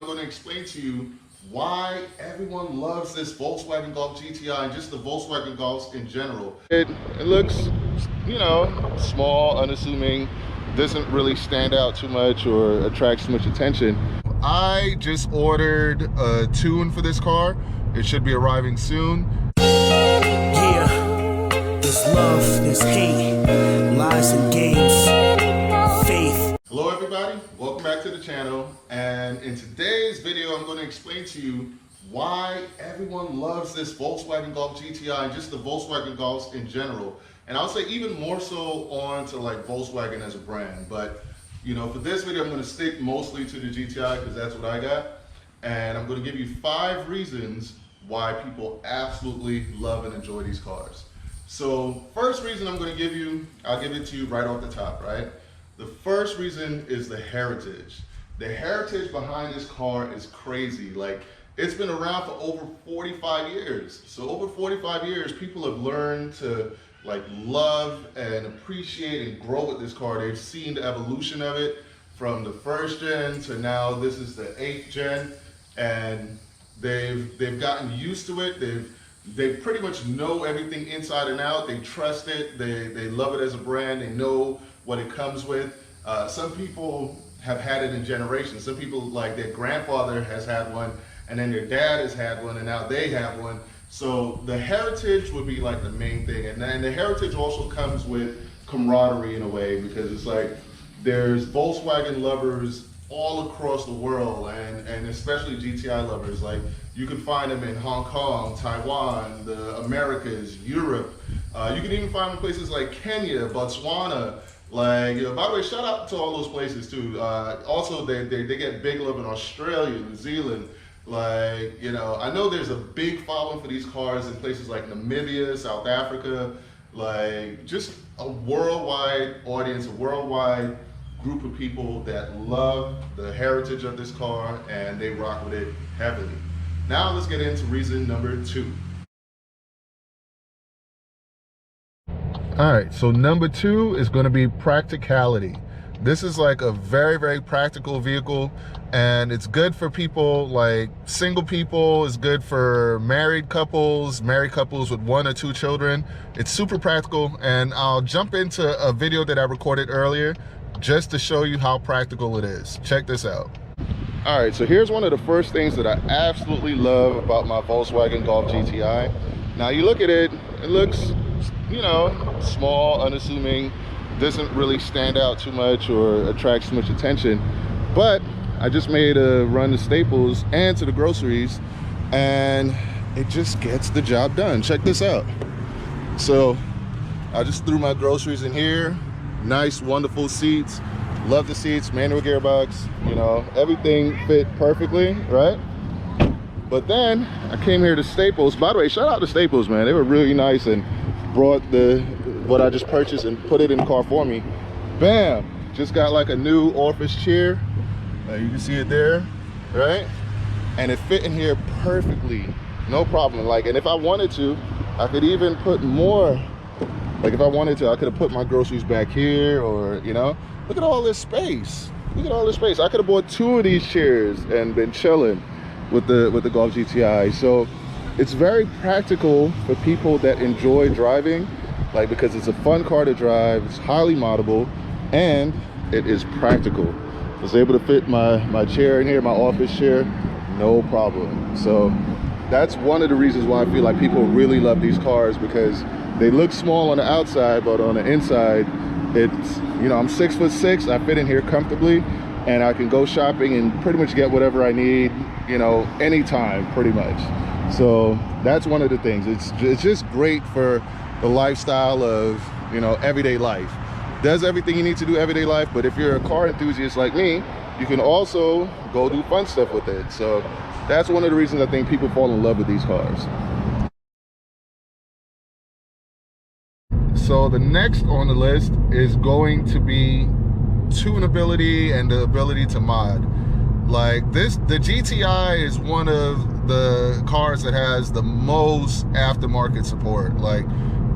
I'm going to explain to you why everyone loves this Volkswagen Golf GTI and just the Volkswagen Golfs in general. It looks, small, unassuming, doesn't really stand out too much or attract too much attention. I just ordered a tune for this car. It should be arriving soon. Yeah, there's love, there's hate, lies and games, faith. Hello everybody, welcome back to the channel, and in today's video I'm going to explain to you why everyone loves this Volkswagen Golf GTI and just the Volkswagen Golfs in general. And I'll say even more so on to like Volkswagen as a brand, but for this video I'm going to stick mostly to the GTI because that's what I got, and I'm going to give you 5 reasons why people absolutely love and enjoy these cars. So first reason I'm going to give you, I'll give it to you right off the top, right? The first reason is the heritage. The heritage behind this car is crazy. Like, it's been around for over 45 years. So over 45 years, people have learned to love and appreciate and grow with this car. They've seen the evolution of it from the first gen to now this is the 8th gen, and they've gotten used to it. They pretty much know everything inside and out. They trust it. They love it as a brand. They know what it comes with. Some people have had it in generations. Some people, like their grandfather has had one, and then their dad has had one, and now they have one. So the heritage would be like the main thing. And then the heritage also comes with camaraderie in a way, because it's like there's Volkswagen lovers all across the world, and especially GTI lovers. Like, you can find them in Hong Kong, Taiwan, the Americas, Europe. You can even find them in places like Kenya, Botswana. By the way, shout out to all those places too. Also, they get big love in Australia, New Zealand. I know there's a big following for these cars in places like Namibia, South Africa. Just a worldwide audience, a worldwide group of people that love the heritage of this car, and they rock with it heavily. Now let's get into reason number 2. All right, so number 2 is going to be practicality. This is like a very, very practical vehicle, and it's good for people like single people. It's good for married couples with 1 or 2 children. It's super practical, and I'll jump into a video that I recorded earlier just to show you how practical it is. Check this out. All right, so here's one of the first things that I absolutely love about my Volkswagen Golf GTI. Now you look at it, it looks, small, unassuming, doesn't really stand out too much or attract too much attention. But I just made a run to Staples and to the groceries, and it just gets the job done. Check this out. So I just threw my groceries in here. Nice, wonderful seats. Love the seats, manual gearbox, everything fit perfectly, right? But then I came here to Staples. By the way, shout out to Staples, man. They were really nice and brought what I just purchased and put it in the car for me. Bam! Just got like a new office chair. You can see it there, right? And it fit in here perfectly, no problem. And if I wanted to, I could even put more. If I wanted to, I could have put my groceries back here, or look at all this space. Look at all this space. I could have bought 2 of these chairs and been chilling with the Golf GTI. So it's very practical for people that enjoy driving, because it's a fun car to drive. It's highly moddable, and it is practical. I was able to fit my chair in here, my office chair, no problem. So that's one of the reasons why I feel like people really love these cars, because they look small on the outside, but on the inside, it's, I'm 6'6", I fit in here comfortably, and I can go shopping and pretty much get whatever I need, anytime, pretty much. So that's one of the things. It's just great for the lifestyle of, everyday life. Does everything you need to do everyday life, but if you're a car enthusiast like me, you can also go do fun stuff with it. So that's one of the reasons I think people fall in love with these cars. So the next on the list is going to be tunability and the ability to mod. The GTI is one of the cars that has the most aftermarket support.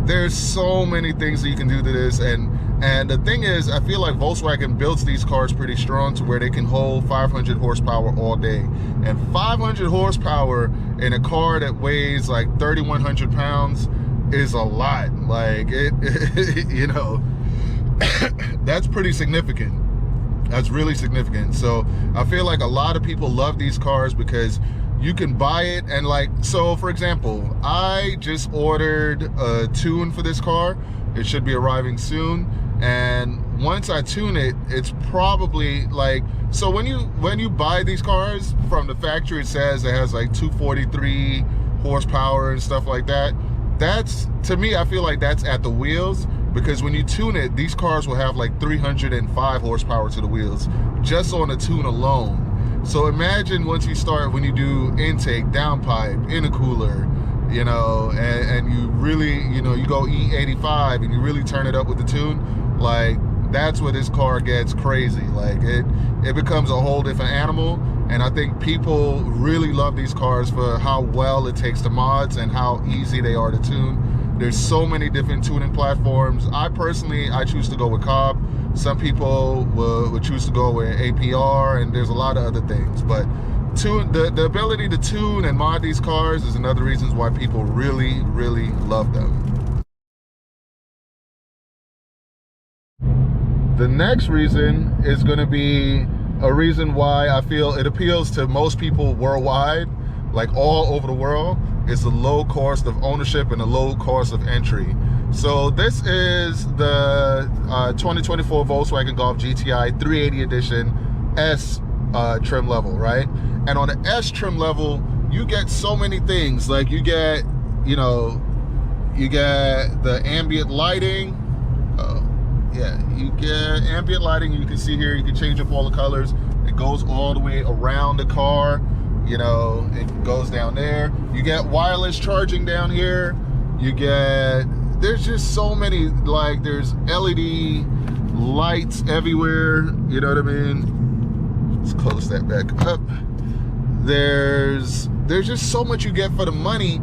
There's so many things that you can do to this, and And the thing is, I feel like Volkswagen builds these cars pretty strong to where they can hold 500 horsepower all day. And 500 horsepower in a car that weighs like 3,100 pounds is a lot. Like, you know, that's pretty significant. That's really significant. So I feel like a lot of people love these cars because you can buy it and like, so for example, I just ordered a tune for this car. It should be arriving soon. And once I tune it, it's probably like, so when you buy these cars from the factory, it says it has like 243 horsepower and stuff like that. That's, to me, I feel like that's at the wheels, because when you tune it, these cars will have like 305 horsepower to the wheels just on the tune alone. So imagine once you start, when you do intake, downpipe, intercooler, you know, and you really, you know, you go E85 and you really turn it up with the tune, like, that's where this car gets crazy. Like, it becomes a whole different animal. And I think people really love these cars for how well it takes the mods and how easy they are to tune. There's so many different tuning platforms. I choose to go with Cobb. Some people would choose to go with APR, and there's a lot of other things. But the ability to tune and mod these cars is another reason why people really, really love them. The next reason is going to be a reason why I feel it appeals to most people worldwide, like all over the world, is the low cost of ownership and the low cost of entry. So this is the 2024 Volkswagen Golf GTI 380 edition S trim level, right? And on the S trim level, you get so many things. Like, you get, you know, you get the ambient lighting. Yeah, you get ambient lighting. You can see here, you can change up all the colors. It goes all the way around the car. You know, it goes down there. You get wireless charging down here. You get, there's just so many, like, there's LED lights everywhere. You know what I mean? Let's close that back up. There's just so much you get for the money.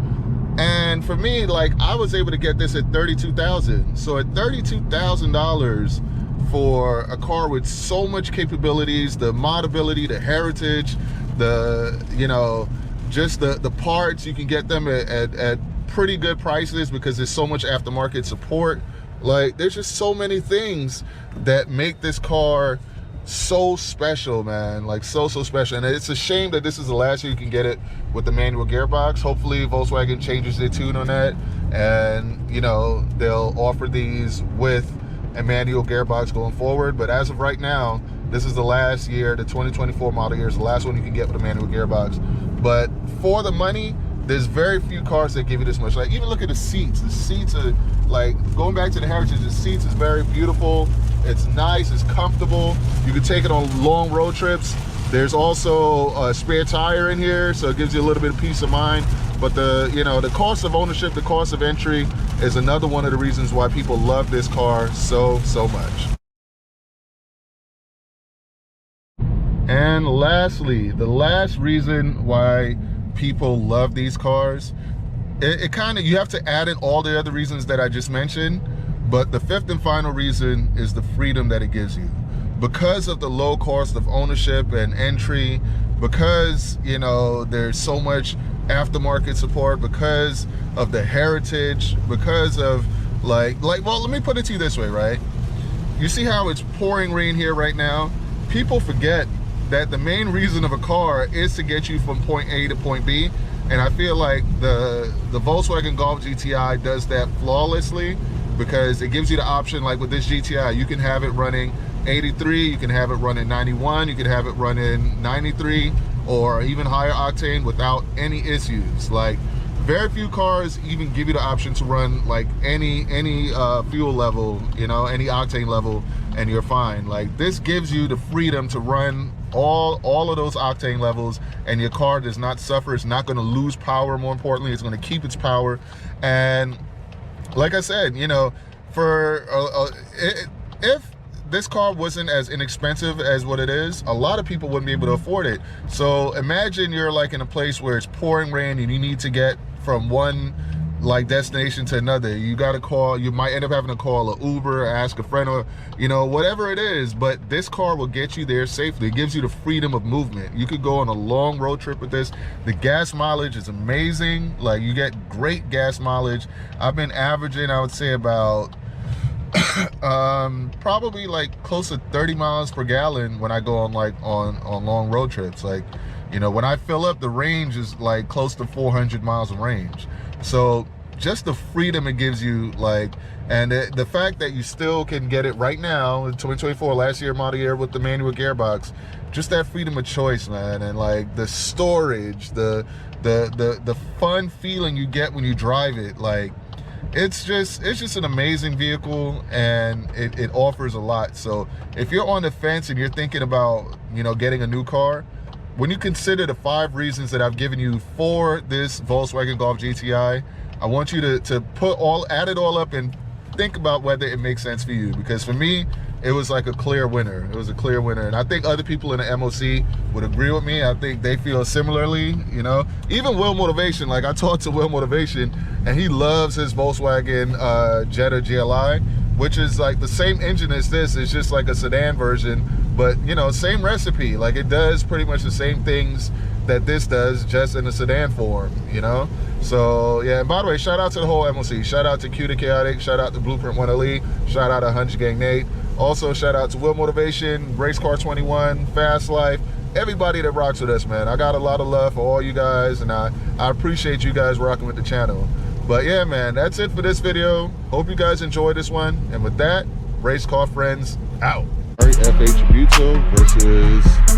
And for me, like, I was able to get this at $32,000. So at $32,000 for a car with so much capabilities, the modability, the heritage, the, you know, just the parts, you can get them at pretty good prices because there's so much aftermarket support. Like, there's just so many things that make this car so special, man. Like, so special. And it's a shame that this is the last year you can get it with the manual gearbox. Hopefully Volkswagen changes their tune on that, and, you know, they'll offer these with a manual gearbox going forward. But as of right now, this is the last year. The 2024 model year is the last one you can get with a manual gearbox. But for the money, there's very few cars that give you this much. Like, even look at the seats. The seats are, like, going back to the heritage, the seats is very beautiful. It's nice, it's comfortable. You can take it on long road trips. There's also a spare tire in here, so it gives you a little bit of peace of mind. But the, you know, the cost of ownership, the cost of entry is another one of the reasons why people love this car so much. And lastly, the last reason why people love these cars, it kind of, you have to add in all the other reasons that I just mentioned, but the fifth and final reason is the freedom that it gives you. Because of the low cost of ownership and entry, because, you know, there's so much aftermarket support, because of the heritage, because of like, well, let me put it to you this way, right? You see how it's pouring rain here right now? People forget that the main reason of a car is to get you from point A to point B. And I feel like the Volkswagen Golf GTI does that flawlessly, because it gives you the option, like with this GTI, you can have it running 83, you can have it running 91, you can have it running 93, or even higher octane without any issues. Like, very few cars even give you the option to run like any fuel level, you know, any octane level, and you're fine. Like, this gives you the freedom to run all of those octane levels, and your car does not suffer. It's not going to lose power. More importantly, it's going to keep its power. And like I said, you know, for if this car wasn't as inexpensive as what it is, a lot of people wouldn't be able to afford it. So imagine you're like in a place where it's pouring rain and you need to get from one like destination to another. You got to call, you might end up having to call an Uber, ask a friend, or you know, whatever it is, but this car will get you there safely. It gives you the freedom of movement. You could go on a long road trip with this. The gas mileage is amazing. Like, you get great gas mileage. I've been averaging, I would say, about probably like close to 30 miles per gallon when I go on like on long road trips. Like, you know, when I fill up, the range is like close to 400 miles of range. So just the freedom it gives you, like, and the fact that you still can get it right now in 2024, last year model year, with the manual gearbox, just that freedom of choice, man. And like the storage, the fun feeling you get when you drive it, like, it's just an amazing vehicle, and it offers a lot. So if you're on the fence and you're thinking about, you know, getting a new car, when you consider the 5 reasons that I've given you for this Volkswagen Golf GTI, I want you to add it all up and think about whether it makes sense for you. Because for me, it was like a clear winner. It was a clear winner. And I think other people in the MOC would agree with me. I think they feel similarly, you know. Even Will Motivation, like I talked to Will Motivation, and he loves his Volkswagen Jetta GLI, which is like the same engine as this. It's just like a sedan version, but you know, same recipe. Like, it does pretty much the same things that this does, just in a sedan form, you know. So yeah, and by the way, shout out to the whole MOC. Shout out to Q the Chaotic, shout out to Blueprint 1LE, shout out to 100 Gang Nate. Also shout out to Will Motivation, Race Car 21, Fast Life, everybody that rocks with us, man. I got a lot of love for all you guys, and I appreciate you guys rocking with the channel. But yeah, man, that's it for this video. Hope you guys enjoyed this one. And with that, Race Car Friends out. All right, F.H. Buto versus